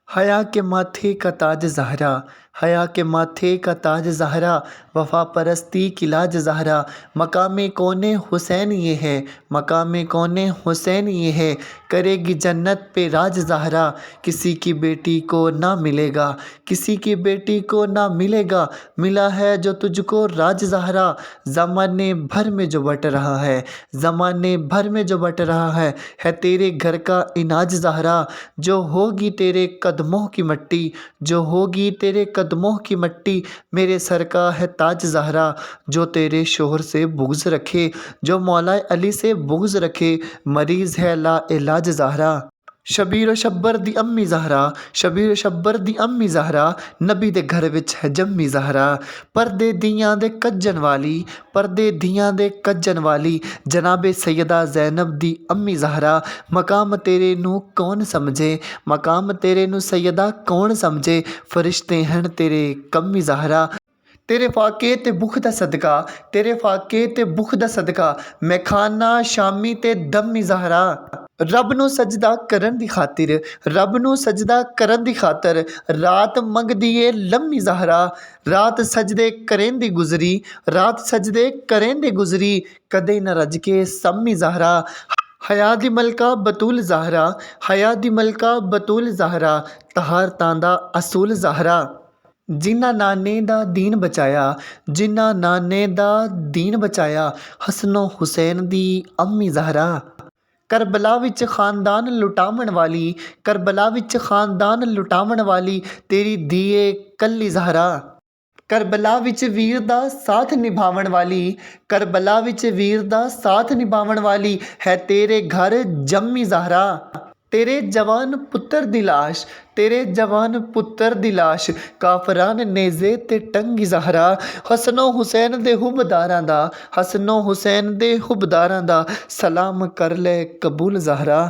हया के माथे का ताज ज़हरा, हया के माथे का ताज ज़हरा, वफ़ा परस्ती की लाज ज़हरा। मकाम कौने हुसैन ये है, मकाम कौने हुसैन ये है, करेगी जन्नत पे राज ज़हरा। किसी की बेटी को ना मिलेगा, किसी की बेटी को ना मिलेगा, मिला है जो तुझको राज ज़हरा। ज़माने भर में जो बट रहा है, ज़माने भर में जो बट रहा है तेरे घर का इनाज ज़हरा। जो होगी तेरे कदमों की मट्टी, जो होगी तेरे कदमों की मट्टी, मेरे सर का है ताज ज़हरा। जो तेरे शोहर से बुग़्ज़ रखे, जो मौला अली से बुग़्ज़ रखे, मरीज़ है ला इलाज ज़हरा। शबीर शब्बर दी अम्मी ज़हरा, शबीर शब्बर दी अम्मी ज़हरा, नबी दे घर विच है जम्मी ज़हरा। पर्दे दियां दे कज्जन वाली, पर्दे दियां दे कज्जन वाली, जनाबे सैयदा ज़ैनब दी अम्मी ज़हरा। मकाम तेरे नू कौन समझे, मकाम तेरे नू सैयदा कौन समझे, फरिश्ते हन तेरे कम्मी ज़हरा। तेरे फाके ते भुख दा सदका, तेरे फाके ते भुख दा सदका, मैं खाना शामी ते दम्मी ज़हरा। रब नू सजदा करन दी खातिर, रब नू सजदा करन दी खातर, रात मंगदी ए लम्मी ज़हरा। रात सजदे करें दी गुजरी, रात सजदे करें दी गुजरी, कदे न रज के सम्मी ज़हरा। हया दी मलका बतूल ज़हरा, हया दी मलका बतूल ज़हरा, तहारतां दा असूल ज़हरा। जिन्ना नाने दा दीन बचाया, जिन्ना नाने दा दीन बचाया, हसनो हुसैन दी अम्मी ज़हरा। करबला विच खानदान लुटावन वाली, करबला विच खानदान लुटावन वाली, तेरी धीए कल्ली ज़हरा। करबला विच वीर दा साथ निभावन वाली, करबला विच वीर दा साथ निभावन वाली, है तेरे घर जम्मी ज़हरा। तेरे जवान पुत्तर दी लाश, तेरे जवान पुत्तर दी लाश, काफरान नेज़े ते टंगी ज़हरा। हसनो हुसैन दे हुबदारां दा, हसनो हुसैन दे हुबदारां दा, सलाम कर ले कबूल ज़हरा।